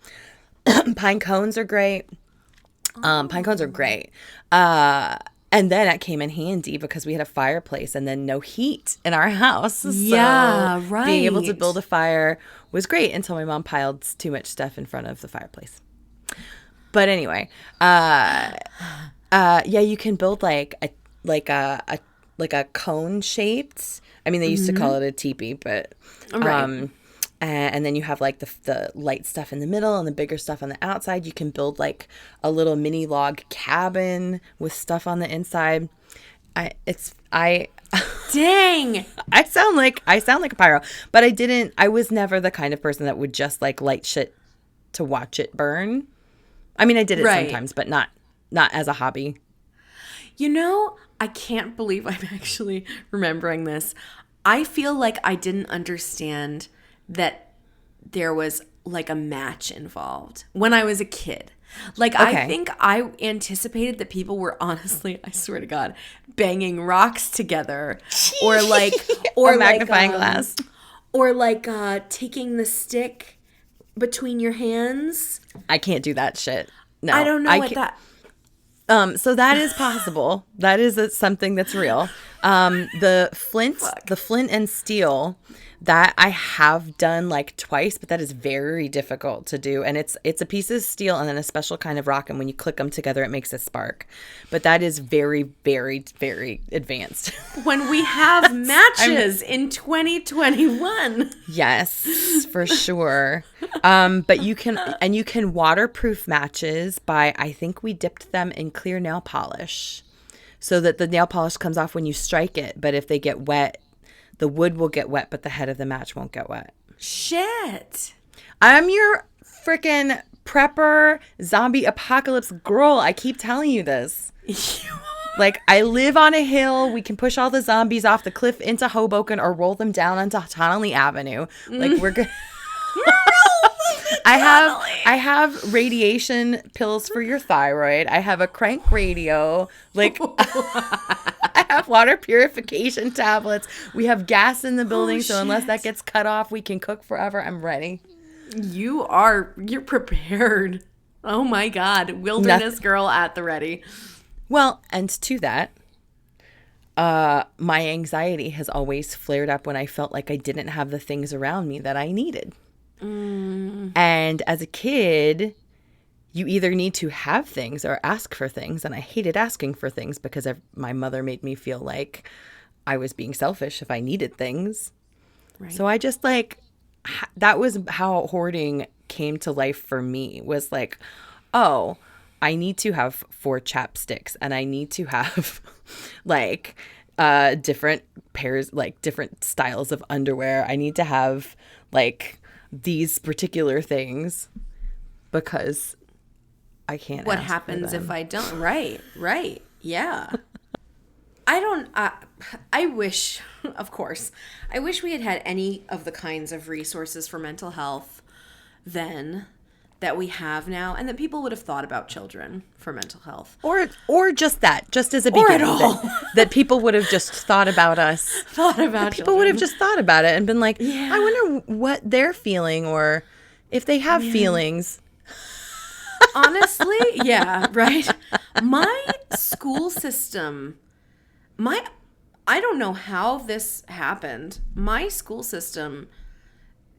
Pine cones are great. Pine cones are great. And then it came in handy because we had a fireplace and then no heat in our house. So yeah, right. Being able to build a fire was great until my mom piled too much stuff in front of the fireplace. But anyway, yeah, you can build like a cone shaped. I mean, they used to call it a teepee, but right. And then you have like the light stuff in the middle and the bigger stuff on the outside. You can build like a little mini log cabin with stuff on the inside. Dang. I sound like a pyro, but I was never the kind of person that would just like light shit to watch it burn. I mean, I did it sometimes, but not as a hobby. You know, I can't believe I'm actually remembering this. I feel like I didn't understand that there was like a match involved when I was a kid. Like, okay. I think I anticipated that people were honestly, I swear to God, banging rocks together, or a magnifying glass, or like taking the stick between your hands. I can't do that shit. No, I don't know what that. So that is possible. That is something that's real. The flint and steel, that I have done like twice, but that is very difficult to do. And it's a piece of steel and then a special kind of rock, and when you click them together, it makes a spark. But that is very, very, very advanced. When we have matches in 2021. Yes, for sure. But you can waterproof matches by, I think we dipped them in clear nail polish so that the nail polish comes off when you strike it. But if they get wet, the wood will get wet, but the head of the match won't get wet. Shit. I'm your freaking prepper zombie apocalypse girl. I keep telling you this. Like, I live on a hill. We can push all the zombies off the cliff into Hoboken or roll them down onto Tonnelly Avenue. Like, we're good. I have radiation pills for your thyroid. I have a crank radio. Like, I have water purification tablets. We have gas in the building, so unless that gets cut off, we can cook forever. I'm ready. You're prepared. Oh my God. Wilderness girl at the ready. Well, and to that, my anxiety has always flared up when I felt like I didn't have the things around me that I needed. And as a kid, you either need to have things or ask for things. And I hated asking for things because my mother made me feel like I was being selfish if I needed things. Right. So I just that was how hoarding came to life for me, was like, oh, I need to have 4 chapsticks, and I need to have like different pairs, like different styles of underwear. I need to have like these particular things because I can't. What happens if I don't? Right. Yeah. I wish, of course, I wish we had any of the kinds of resources for mental health then that we have now, and that people would have thought about children for mental health. Or just as a beginning. That people would have just thought about us. People would have just thought about it and been like, I wonder what they're feeling, or if they have feelings. Honestly, yeah, right. My school system, I don't know how this happened. My school system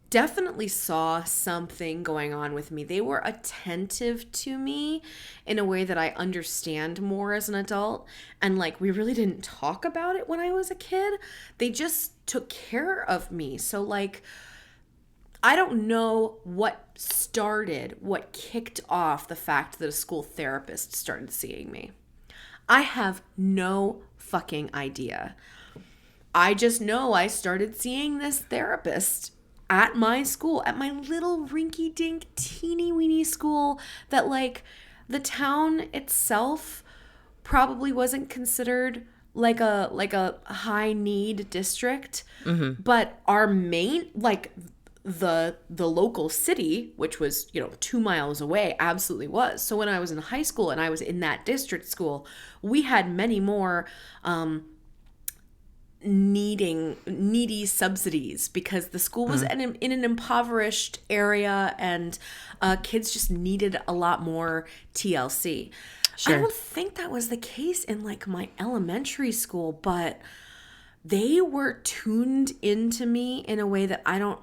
definitely saw something going on with me. They were attentive to me in a way that I understand more as an adult. And like, we really didn't talk about it when I was a kid. They just took care of me. So like, I don't know what kicked off the fact that a school therapist started seeing me. I have no fucking idea. I just know I started seeing this therapist at my school, at my little rinky-dink teeny-weeny school that like the town itself probably wasn't considered like a high need district, but our main, like the local city, which was 2 miles away, absolutely was. So when I was in high school and I was in that district school, we had many more needy subsidies because the school was in an impoverished area, and kids just needed a lot more TLC. Sure. I don't think that was the case in like my elementary school, but they were tuned into me in a way that I don't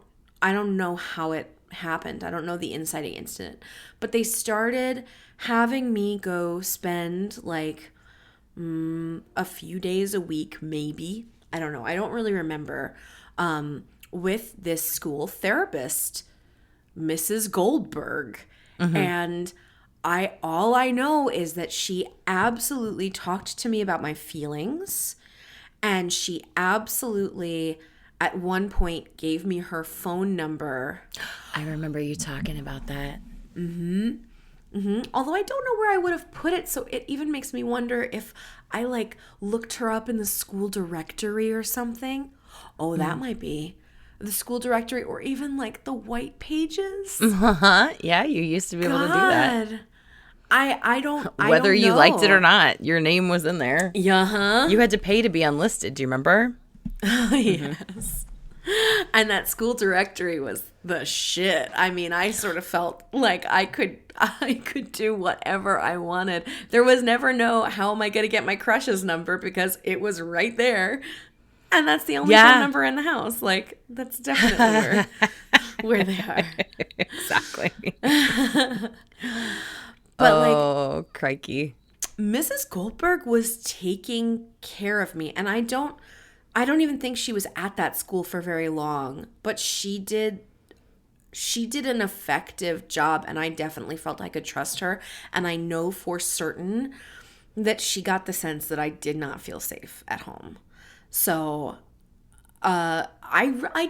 know how it happened. I don't know the inciting incident, but they started having me go spend like a few days a week, maybe. I don't know. I don't really remember. With this school therapist, Mrs. Goldberg. And all I know is that she absolutely talked to me about my feelings, and she absolutely at one point gave me her phone number. I remember you talking about that. Although I don't know where I would have put it, so it even makes me wonder if I like looked her up in the school directory or something. Oh, that might be the school directory, or even like the white pages. Yeah, you used to be able to do that. I don't Whether you know. liked it or not, your name was in there. Yeah. You had to pay to be unlisted. Do you remember? Yes. And that school directory was the shit. I mean, I sort of felt like I could do whatever I wanted. There was never no, how am I going to get my crush's number, because it was right there. And that's the only phone number in the house. Like, that's definitely where they are. Exactly. But crikey. Mrs. Goldberg was taking care of me, and I don't even think she was at that school for very long, but she did an effective job, and I definitely felt I could trust her. And I know for certain that she got the sense that I did not feel safe at home. So I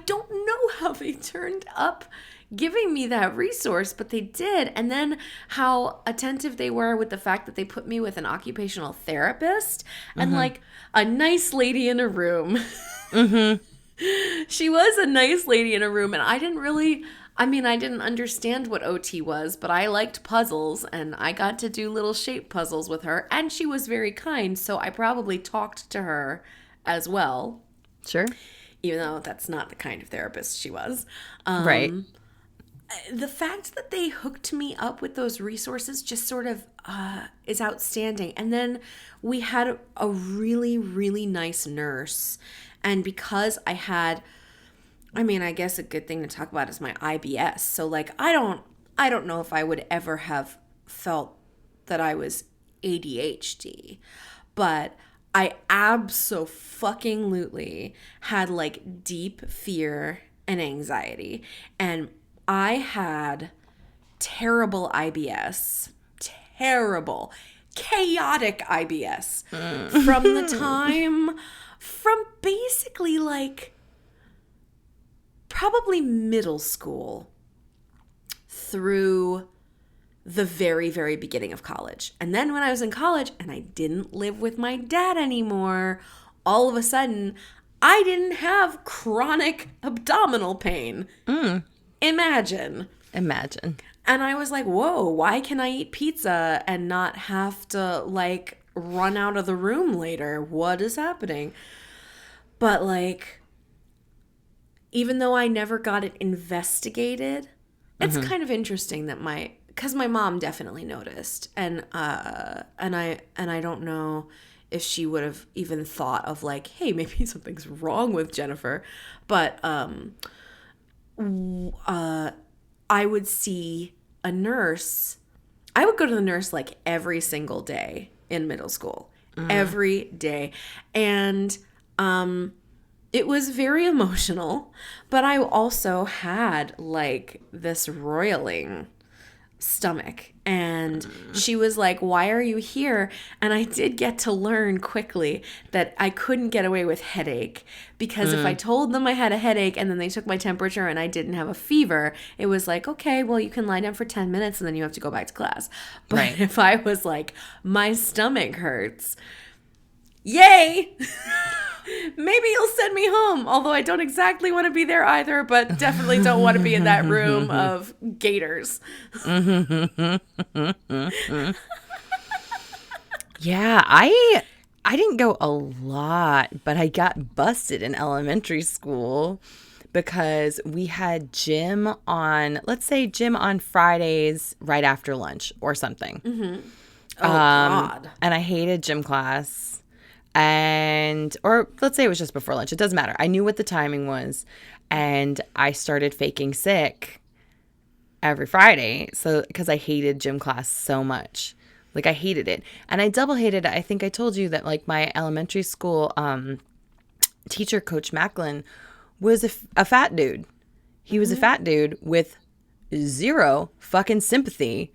don't know how they turned up giving me that resource, but they did. And then how attentive they were with the fact that they put me with an occupational therapist and like a nice lady in a room. She was a nice lady in a room, and I didn't understand what OT was, but I liked puzzles, and I got to do little shape puzzles with her, and she was very kind, so I probably talked to her as well. Sure. Even though that's not the kind of therapist she was. Right. The fact that they hooked me up with those resources just sort of is outstanding. And then we had a really, really nice nurse. And because I guess a good thing to talk about is my IBS. So like, I don't know if I would ever have felt that I was ADHD, but I abso-fucking-lutely had like deep fear and anxiety. And I had terrible IBS, terrible, chaotic IBS from basically like probably middle school through the very, very beginning of college. And then when I was in college and I didn't live with my dad anymore, all of a sudden I didn't have chronic abdominal pain. Imagine. And I was like, whoa, why can I eat pizza and not have to like run out of the room later? What is happening? But like, even though I never got it investigated, it's kind of interesting that because my mom definitely noticed, and I don't know if she would have even thought of like, hey, maybe something's wrong with Jennifer, but I would see a nurse. I would go to the nurse like every single day in middle school, every day, and it was very emotional, but I also had like this roiling stomach, and she was like, why are you here? And I did get to learn quickly that I couldn't get away with headache, because if I told them I had a headache and then they took my temperature and I didn't have a fever, it was like, okay, well, you can lie down for 10 minutes and then you have to go back to class. But if I was like, my stomach hurts, yay, maybe you'll send me home. Although I don't exactly want to be there either, but definitely don't want to be in that room of gators. Yeah, I didn't go a lot, but I got busted in elementary school because we had gym on, let's say gym on Fridays right after lunch or something. Oh, God. And I hated gym class. Or let's say it was just before lunch. It doesn't matter. I knew what the timing was, and I started faking sick every Friday. So, because I hated gym class so much, like I hated it, and I double hated it. I think I told you that like my elementary school teacher, Coach Macklin, was a fat dude. He was a fat dude with zero fucking sympathy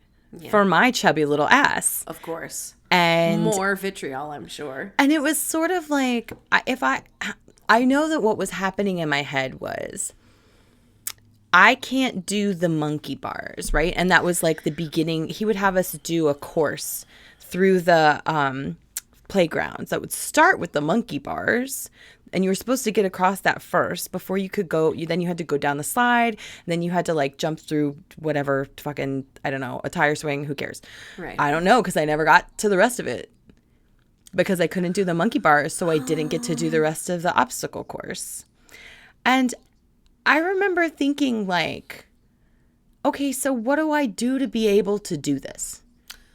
for my chubby little ass. Of course. And more vitriol, I'm sure. And it was sort of like, I know that what was happening in my head was, I can't do the monkey bars, right? And that was like the beginning. He would have us do a course through the playgrounds that would start with the monkey bars. And you were supposed to get across that first before you could go. Then you had to go down the slide. Then you had to like jump through whatever fucking, I don't know, a tire swing. Who cares? Right. I don't know, because I never got to the rest of it because I couldn't do the monkey bars. So I didn't get to do the rest of the obstacle course. And I remember thinking like, okay, so what do I do to be able to do this?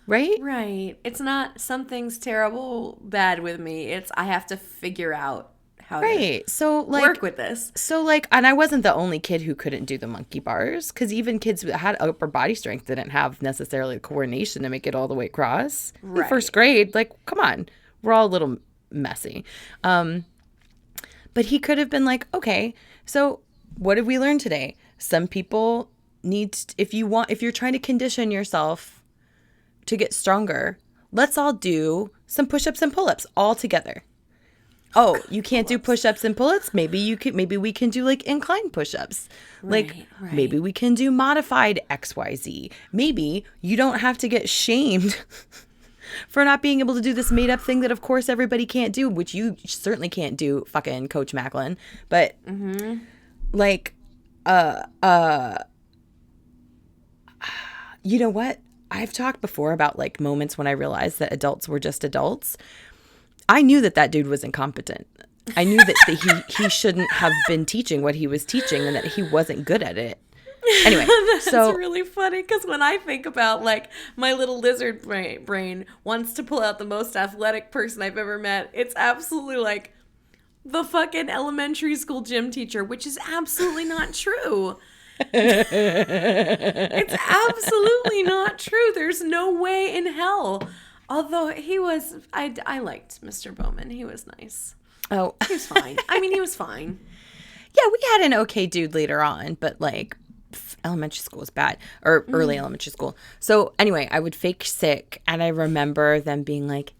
Right? Right. It's not something's terrible bad with me. It's I have to figure out how to work with this. So like, and I wasn't the only kid who couldn't do the monkey bars, because even kids that had upper body strength didn't have necessarily the coordination to make it all the way across. Right. In first grade, like, come on, we're all a little messy. But he could have been like, okay, so what did we learn today? Some people need, if you're trying to condition yourself to get stronger, let's all do some push-ups and pull-ups all together. Oh, you can't do push-ups and pull-ups? Maybe we can do like incline push-ups. Right. Maybe we can do modified XYZ. Maybe you don't have to get shamed for not being able to do this made-up thing that of course everybody can't do, which you certainly can't do, fucking Coach Macklin. But like you know what? I've talked before about like moments when I realized that adults were just adults. I knew that dude was incompetent. I knew that he shouldn't have been teaching what he was teaching and that he wasn't good at it. Anyway, that's really funny, because when I think about like my little lizard brain wants to pull out the most athletic person I've ever met, it's absolutely like the fucking elementary school gym teacher, which is absolutely not true. It's absolutely not true. There's no way in hell. Although I liked Mr. Bowman. He was nice. Oh. He was fine. I mean, he was fine. Yeah, we had an okay dude later on, but like, elementary school was bad, or early elementary school. So anyway, I would fake sick, and I remember them being like,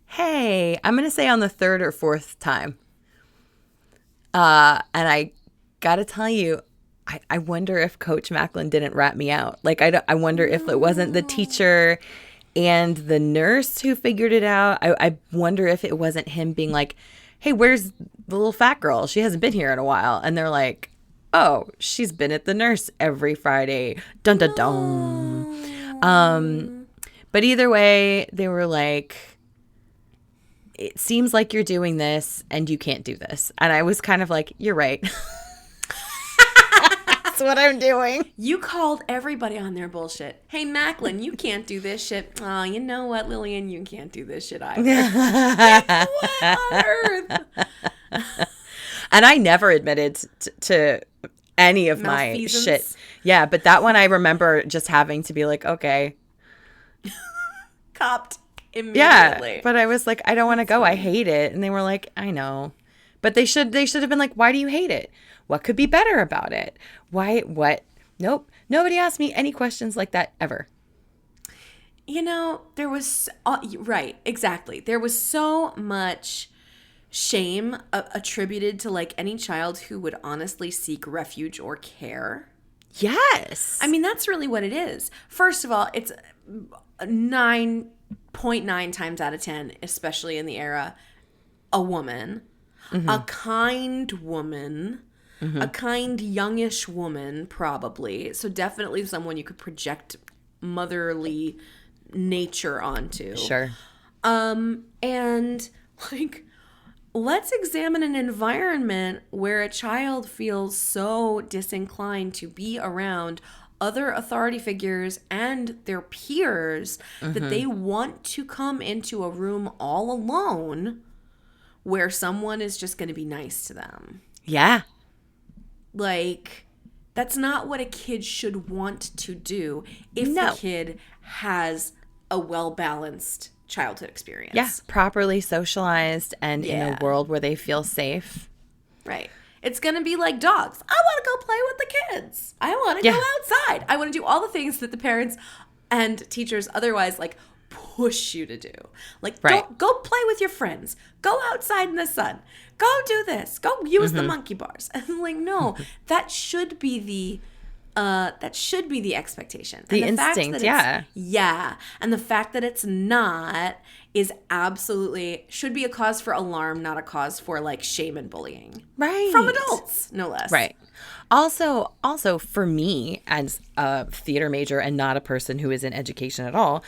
hey, I'm going to say on the third or fourth time. And I got to tell you, I wonder if Coach Macklin didn't rat me out. Like, I wonder if it wasn't the teacher and the nurse who figured it out. I wonder if it wasn't him being like, hey, where's the little fat girl? She hasn't been here in a while. And they're like, oh, she's been at the nurse every Friday. Dun, dun, dun. But either way, they were like, it seems like you're doing this and you can't do this. And I was kind of like, you're right. That's what I'm doing. You called everybody on their bullshit. Hey, Macklin, you can't do this shit. Oh, you know what, Lillian? You can't do this shit either. Like, what on earth? And I never admitted to any of my shit. Yeah, but that one I remember just having to be like, okay. Copped immediately. Yeah, but I was like, I don't want to go. I hate it. And they were like, I know. But they should have been like, why do you hate it? What could be better about it? Why? What? Nope. Nobody asked me any questions like that ever. You know, there was, right, exactly. There was so much shame attributed to like any child who would honestly seek refuge or care. Yes. I mean, that's really what it is. First of all, it's 9.9 times out of 10, especially in the era, a woman, a kind woman, a kind youngish woman, probably. So definitely someone you could project motherly nature onto. Sure. And like, let's examine an environment where a child feels so disinclined to be around other authority figures and their peers that they want to come into a room all alone where someone is just going to be nice to them. Yeah. Like, that's not what a kid should want to do if the kid has a well-balanced childhood experience. Yeah, properly socialized and in a world where they feel safe. Right. It's going to be like dogs. I want to go play with the kids. I want to go outside. I want to do all the things that the parents and teachers otherwise like push you to do. Like, go play with your friends. Go outside in the sun. Go do this. Go use the monkey bars. And I'm like, no, that should be the expectation. The instinct, Yeah. And the fact that it's not is absolutely should be a cause for alarm, not a cause for like shame and bullying. Right. From adults, no less. Right. Also for me as a theater major and not a person who is in education at all,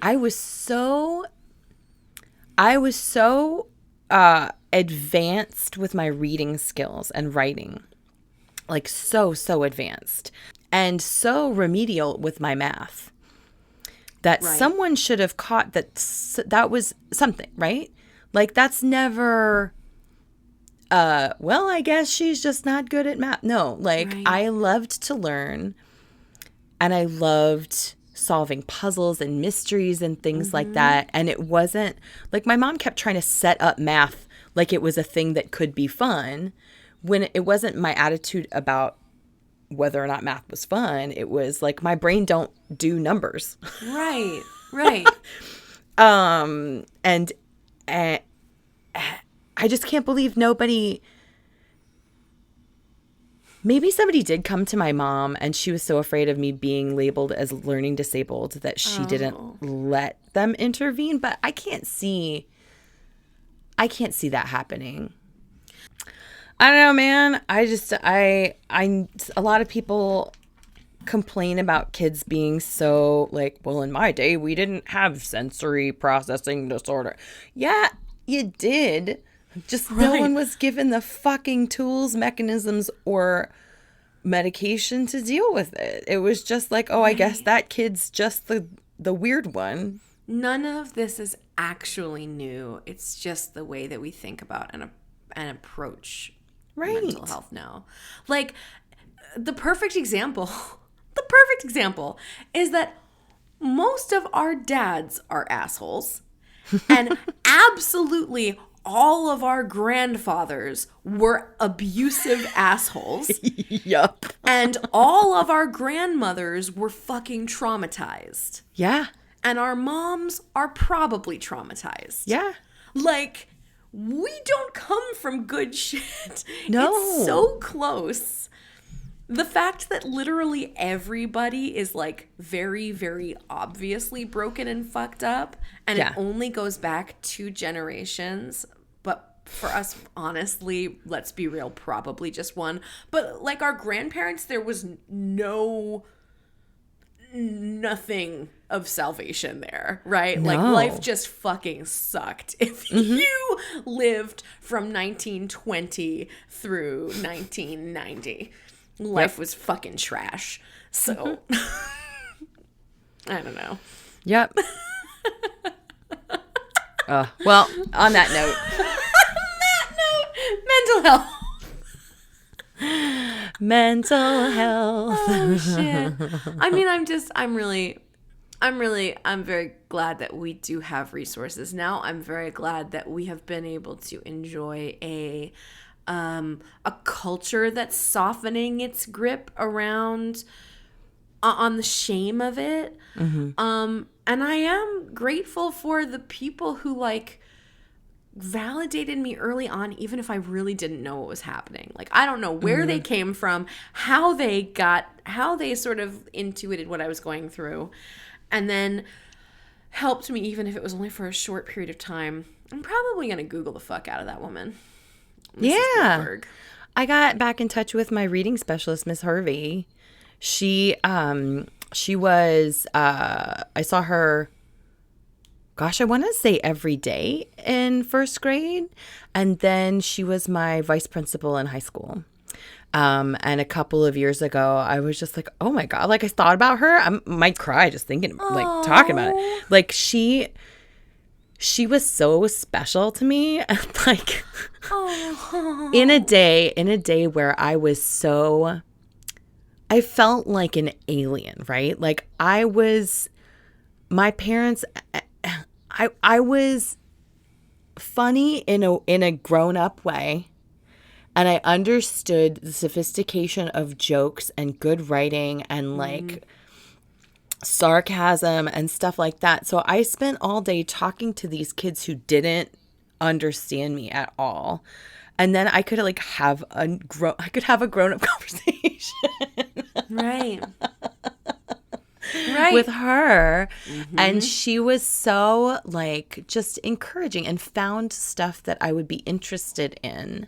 I was so advanced with my reading skills and writing. Like so advanced and so remedial with my math that someone should have caught that was something, right? Like that's never, well, I guess she's just not good at math. No, like I loved to learn and I loved solving puzzles and mysteries and things like that. And it wasn't like my mom kept trying to set up math like it was a thing that could be fun. When it wasn't my attitude about whether or not math was fun, it was like my brain don't do numbers. Right. And I just can't believe maybe somebody did come to my mom and she was so afraid of me being labeled as learning disabled that she didn't let them intervene. But I can't see that happening. I don't know, man. A lot of people complain about kids being so like, well, in my day, we didn't have sensory processing disorder. Yeah, you did. Just no one was given the fucking tools, mechanisms, or medication to deal with it. It was just like, oh, I guess that kid's just the weird one. None of this is actually new. It's just the way that we think about and approach mental health now. Like the perfect example is that most of our dads are assholes and absolutely all of our grandfathers were abusive assholes. Yup. And all of our grandmothers were fucking traumatized. Yeah. And our moms are probably traumatized. Yeah. Like, we don't come from good shit. No. It's so close. The fact that literally everybody is like very, very obviously broken and fucked up, and it only goes back 2 generations. But for us, honestly, let's be real, probably just 1. But like our grandparents, there was nothing of salvation there, right? No. Like life just fucking sucked. If you lived from 1920 through 1990. Life was fucking trash. So, I don't know. Yep. Well, on that note. Mental health. Mental health. Oh, shit. I mean, I'm very glad that we do have resources now. I'm very glad that we have been able to enjoy a culture that's softening its grip around on the shame of it. And I am grateful for the people who like validated me early on, even if I really didn't know what was happening. Like, I don't know where they came from, how they sort of intuited what I was going through, and then helped me, even if it was only for a short period of time. I'm probably going to Google the fuck out of that woman. Mrs. Goldberg. I got back in touch with my reading specialist, Miss Harvey. She was, I saw her, gosh, I want to say every day in first grade. And then she was my vice principal in high school. And a couple of years ago, I was just like, oh my God, like I thought about her. I might cry just thinking, like talking about it. Like she was so special to me. And like in a day where I felt like an alien, right? Like I was funny in a grown-up way. And I understood the sophistication of jokes and good writing and like sarcasm and stuff like that. So I spent all day talking to these kids who didn't understand me at all. And then I could like have a grown-up conversation. Right. With her. And she was so like just encouraging and found stuff that I would be interested in.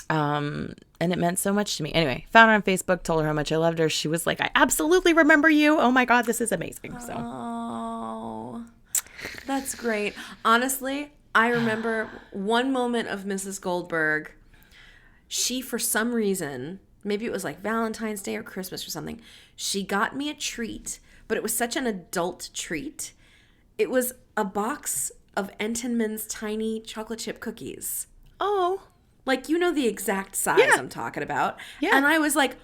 And it meant so much to me. Anyway, found her on Facebook, told her how much I loved her. She was like, I absolutely remember you. Oh my God, this is amazing. So. Oh, that's great. Honestly, I remember one moment of Mrs. Goldberg. She, for some reason, maybe it was like Valentine's Day or Christmas or something, she got me a treat, but it was such an adult treat. It was a box of Entenmann's tiny chocolate chip cookies. Oh. Like, you know the exact size I'm talking about. Yeah. And I was like,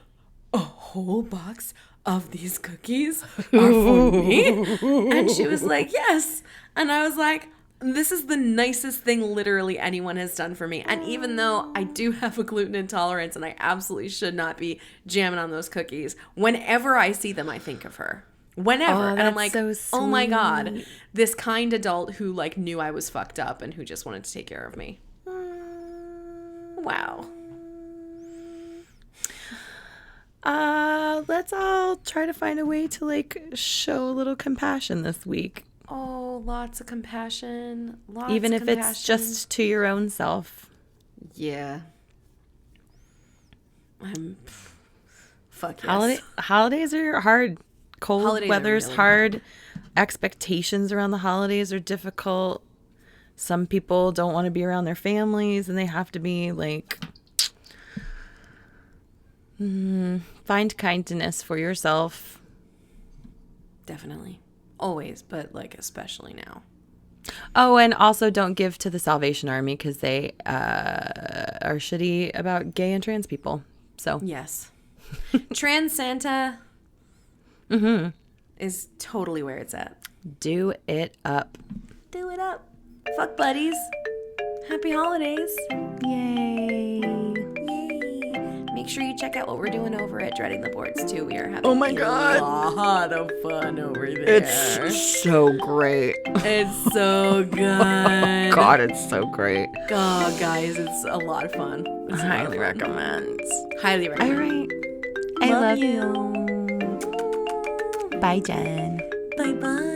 a whole box of these cookies are for me? And she was like, yes. And I was like, this is the nicest thing literally anyone has done for me. And even though I do have a gluten intolerance and I absolutely should not be jamming on those cookies, whenever I see them, I think of her. Whenever. And I'm like, so oh my God, this kind adult who like knew I was fucked up and who just wanted to take care of me. Wow. Let's all try to find a way to like show a little compassion this week. Oh, lots of compassion. Even if it's just to your own self. Yeah. Fuck yes. Holidays are hard. Cold Holidays weather's really hard. Expectations around the holidays are difficult. Some people don't want to be around their families and they have to be like, find kindness for yourself. Definitely. Always, but like especially now. Oh, and also don't give to the Salvation Army because they are shitty about gay and trans people. So yes. Trans Santa is totally where it's at. Do it up. Do it up. Fuck buddies. Happy holidays. Yay. Make sure you check out what we're doing over at Dreading the Boards, too. We are having Oh my God. a lot of fun over there. It's so great. It's so good. God, it's so great. Oh, guys, it's a lot of fun. It's Highly recommend. Highly recommend. All right. I love you. Bye, Jen. Bye-bye.